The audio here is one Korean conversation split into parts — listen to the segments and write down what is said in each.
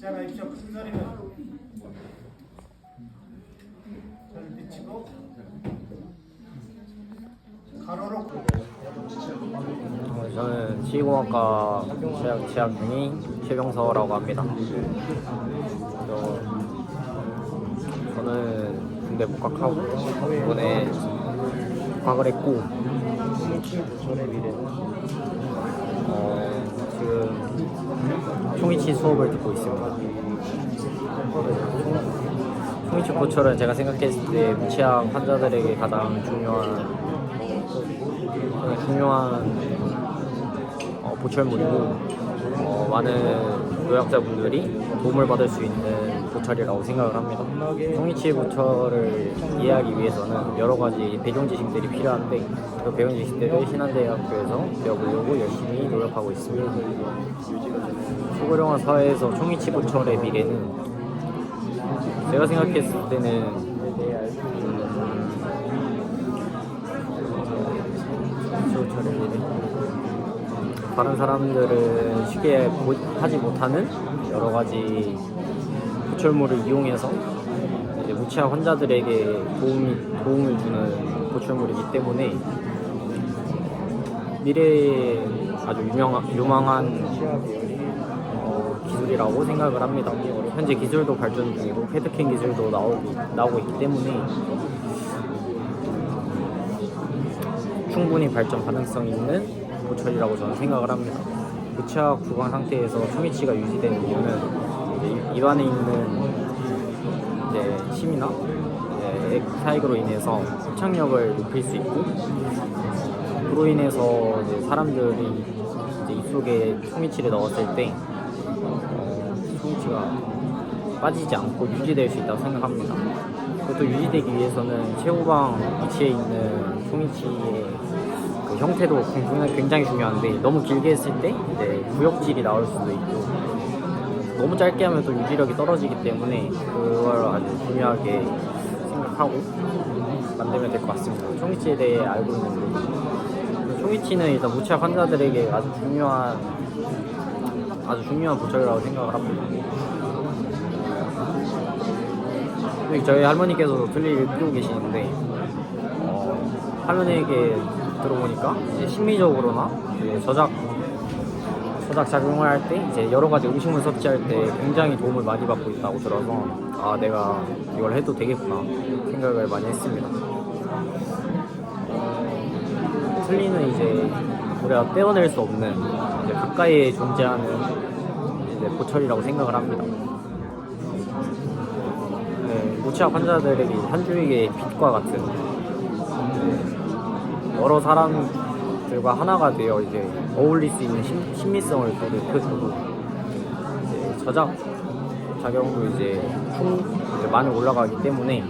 시작하 입죠. 큰 소리면 잘 비치고 가로로. 저는 지구공학과 재학 중인 최병서라고 합니다. 저는 군대 복학하고 이번에 복학을 했고 지금 총이치 수업을 듣고 있습니다. 총이치 보철은 제가 생각했을 때 무취학 환자들에게 가장 중요한 보철물이고 많은 노약자분들이 도움을 받을 수 있는 보철이라고 생각을 합니다. 총이치 보철을 이해하기 위해서는 여러 가지 배경 지식들이 필요한데 그 배경 지식들을 신한대학교에서 배워보려고 열심히 노력하고 있습니다. 소고령화 사회에서 총이치 보철의 미래는 제가 생각했을 때는 다른 사람들은 쉽게 하지 못하는 여러 가지 보철물을 이용해서 이제 무취학 환자들에게 도움을 주는 보철물이기 때문에 미래에 아주 유망한 기술이라고 생각을 합니다. 현재 기술도 발전 중이고 패드캔 기술도 나오고 있기 때문에 충분히 발전 가능성이 있는 보철이라고 저는 생각을 합니다. 무취학 구강 상태에서 총이치가 유지되는 이유는 입안에 있는 침이나 액 사익으로 인해서 흡착력을 높일 수 있고 그로 인해서 사람들이 입속에 총이치를 넣었을 때 총이치가 빠지지 않고 유지될 수 있다고 생각합니다. 그것도 유지되기 위해서는 최후방 위치에 있는 총이치의 형태도 굉장히 중요한데 너무 길게 했을 때 구역질이 나올 수도 있고 너무 짧게 하면 또 유지력이 떨어지기 때문에 그걸 아주 중요하게 생각하고 만들면 될 것 같습니다. 총이치에 대해 알고 있는데 총이치는 일단 무취학 환자들에게 아주 중요한 보철이라고 생각을 합니다. 저희 할머니께서도 틀니를 끼고 계시는데 할머니에게 들어보니까 이제 심리적으로나 이제 저작 작용을 할 때 이제 여러 가지 음식물 섭취할 때 굉장히 도움을 많이 받고 있다고 들어서 내가 이걸 해도 되겠구나 생각을 많이 했습니다. 틀니는 이제 우리가 떼어낼 수 없는 이제 가까이에 존재하는 이제 보철이라고 생각을 합니다. 무취학 환자들에게 한 줄기의 빛과 같은 여러 사람들과 하나가 되어 이제 어울릴 수 있는 친밀성을 또 높여주고 이제 저작 작용도 이제 많이 올라가기 때문에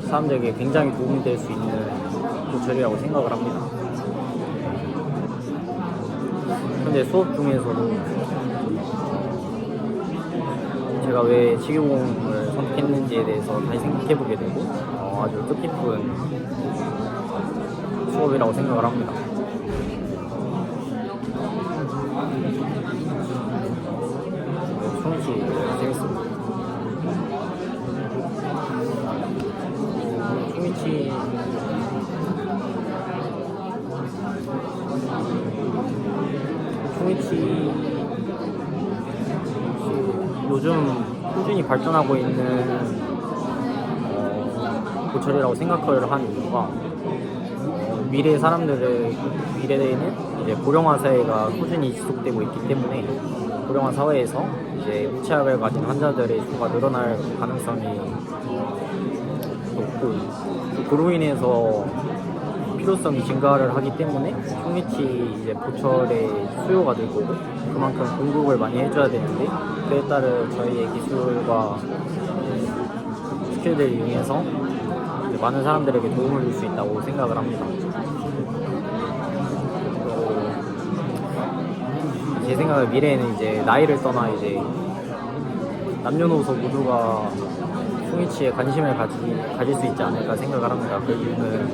사람들에게 굉장히 도움이 될 수 있는 보철이라고 생각을 합니다. 현재 수업 중에서도 제가 왜 지구공을 선택했는지에 대해서 다시 생각해보게 되고 아주 뜻깊은 수업이라고 생각을 합니다. 총이치 재밌습니다. 총이치 요즘 꾸준히 발전하고 있는 보철이라고 생각을 한 이유가 미래에는 이제 고령화 사회가 꾸준히 지속되고 있기 때문에 고령화 사회에서 이제 무취학을 가진 환자들의 수가 늘어날 가능성이 높고 그로 인해서 필요성이 증가를 하기 때문에 총이치 이제 보철의 수요가 늘 거고 그만큼 공급을 많이 해줘야 되는데 그에 따른 저희의 기술과 스킬들을 이용해서 많은 사람들에게 도움을 줄 수 있다고 생각을 합니다. 제 생각에 미래에는 이제 나이를 떠나 이제 남녀노소 모두가 총이치에 관심을 가질 수 있지 않을까 생각을 합니다. 그 이유는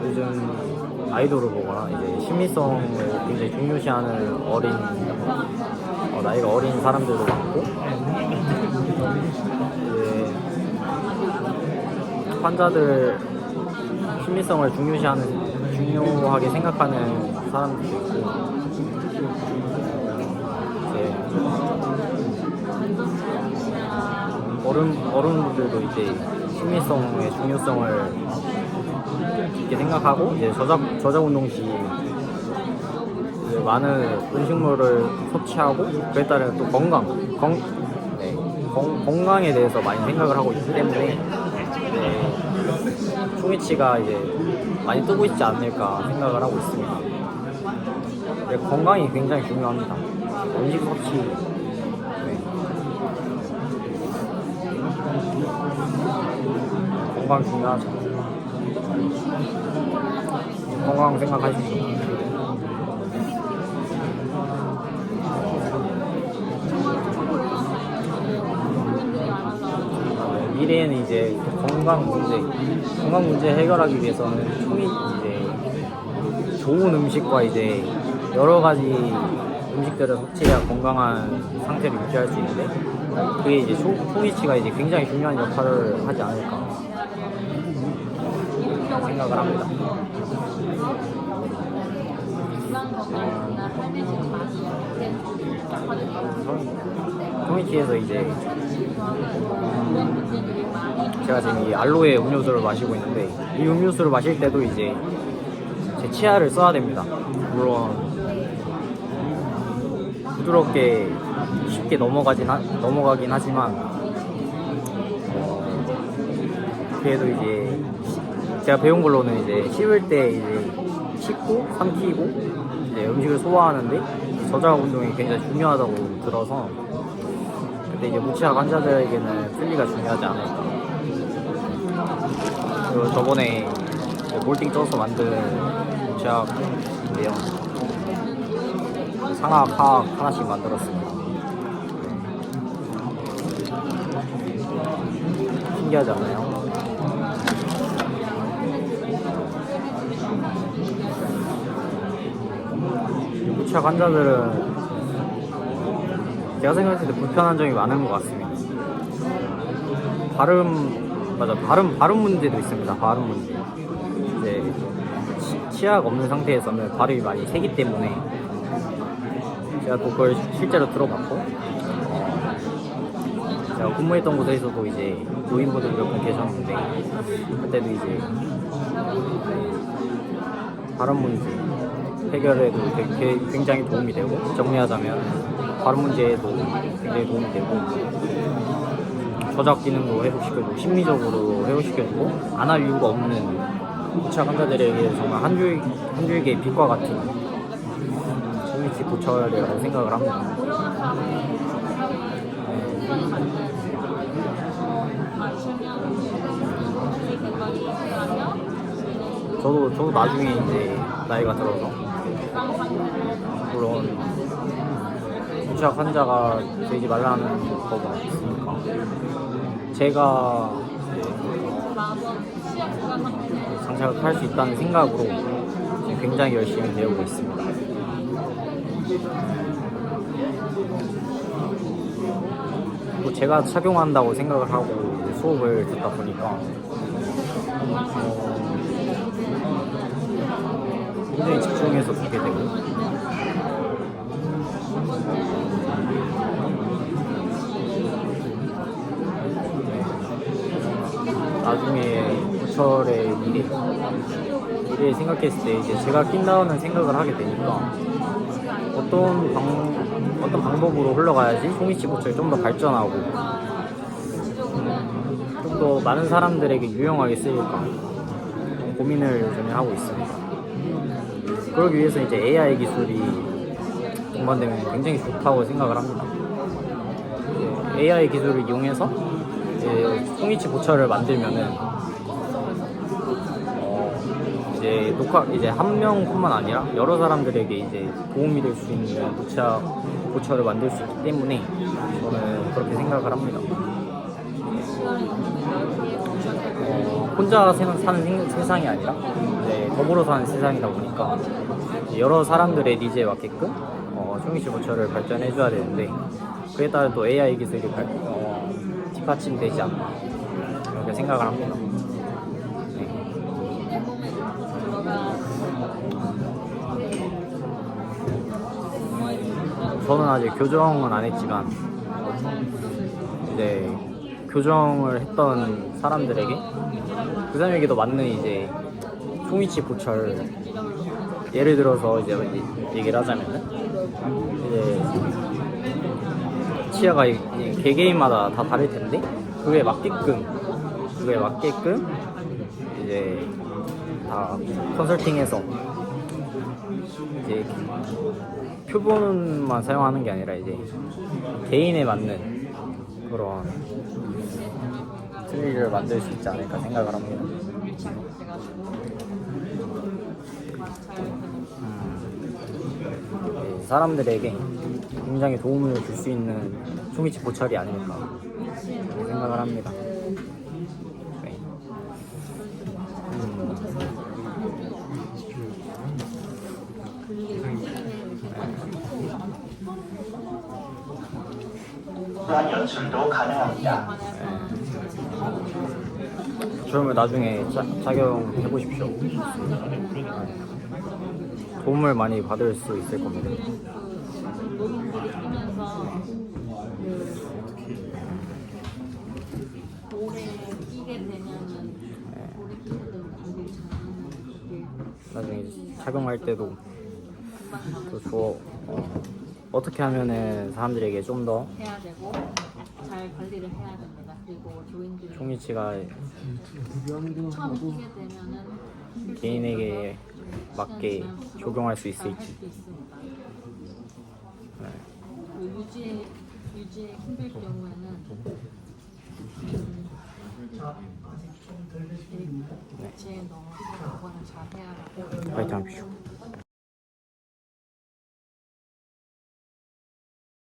요즘 아이돌을 보거나 이제 심미성을 굉장히 중요시하는 나이가 어린 사람들도 많고, 이제 환자들 심미성을 중요하게 생각하는 사람들도 있고, 이제 어른들도 이제 심미성의 중요성을 깊게 생각하고, 이제 저작 운동 시 이제 많은 음식물을 섭취하고, 그에 따른 또 건강에 대해서 많이 생각을 하고 있기 때문에 초미치가 이제 많이 뜨고 있지 않을까 생각을 하고 있습니다. 건강이 굉장히 중요합니다. 음식 섭취, 건강 중요하죠. 건강 생각하시죠. 미래에는 이제 건강 문제 해결하기 위해서는 이제 좋은 음식과 이제 여러 가지 음식들을 섭취해야 건강한 상태를 유지할 수 있는데, 그게 이제 초미치가 이제 굉장히 중요한 역할을 하지 않을까 생각을 합니다. 초미치에서 이제 제가 지금 이 알로에 음료수를 마시고 있는데, 이 음료수를 마실 때도 이제 제 치아를 써야 됩니다. 물론 부드럽게 쉽게 넘어가긴 하지만, 그래도 이제 제가 배운 걸로는 이제 씹을 때 이제 씹고 삼키고 이제 음식을 소화하는데 저작 운동이 굉장히 중요하다고 들어서, 그때 이제 무치약 환자들에게는 플리가 중요하지 않을까. 그리고 저번에 몰딩 쪄서 만든 무치약인데요, 상악, 하악 하나씩 만들었습니다. 신기하지 않나요? 무치약 환자들은 제가 생각했을 때 불편한 점이 많은 것 같습니다. 발음 문제도 있습니다. 발음 문제. 이제 치아가 없는 상태에서는 발음이 많이 세기 때문에, 제가 또 그걸 실제로 들어봤고, 제가 근무했던 곳에서도 이제 노인분들 몇 분 계셨는데, 그때도 이제 발음 문제 해결에도 굉장히 도움이 되고, 정리하자면 발음 문제에도 굉장히 도움이 되고, 저작 기능도 회복시켜주고, 심리적으로 회복시켜주고, 안 할 이유가 없는 무치약 환자들에게 정말 한 줄기의 빛과 같은 초미치 보철이라고 생각을 합니다. 저도 나중에 이제 나이가 들어서, 물론 무치약 환자가 되지 말라는 법은 없으니까, 제가 장착을 할 수 있다는 생각으로 지금 굉장히 열심히 배우고 있습니다. 또 제가 착용한다고 생각을 하고 수업을 듣다 보니까 굉장히 집중해서 듣게 되고, 나중에 보철의 미래를 생각했을 때 이제 제가 낀다는 생각을 하게 되니까, 어떤 방법으로 흘러가야지 초미치 보철이 좀 더 발전하고 좀 더 많은 사람들에게 유용하게 쓰일까 고민을 요즘에 하고 있습니다. 그러기 위해서 이제 AI 기술이 동반되면 굉장히 좋다고 생각을 합니다. AI 기술을 이용해서 초미치 보철을 만들면은 이제 한 명뿐만 아니라 여러 사람들에게 이제 도움이 될 수 있는 보철을 만들 수 있기 때문에 저는 그렇게 생각을 합니다. 혼자 사는 세상이 아니라 이제 더불어 사는 세상이다 보니까 여러 사람들의 니즈에 맞게끔 초미치 보철을 발전해줘야 되는데 그에 따라 또 AI 기술이 뒷받침되지 않나 이렇게 생각을 합니다. 네. 저는 아직 교정은 안 했지만 이제 교정을 했던 사람들에게 그 사람에게도 맞는 이제 초미치 보철 예를 들어서 이제 얘기를 하자면은 이제 치아가 개개인마다 다 다를 텐데 그에 맞게끔 이제 다 컨설팅해서 이제 표본만 사용하는 게 아니라 이제 개인에 맞는 그런 트리를 만들 수 있지 않을까 생각을 합니다. 네, 사람들에게 굉장히 도움을 줄 수 있는 초미치 보철이 아닐까 그렇게 생각을 합니다. 네. 또한 연출도 가능합니다. 그러면 나중에 착용해 보십시오. 도움을 많이 받을 수 있을 겁니다. 나중에 착용할 때도 또 어떻게 하면은 사람들에게 좀 더 해야 되고 잘 관리를 해야 됩니다. 그리고 조인들이 초미치가 처음 끼게 되면은 개인에게 맞게 적용할 수 있을지. 할수 있습니다. 그리고 유지에 힘들 경우에는 제 넣어서 보관을 잘 해야 하고 파이팅 하십시오.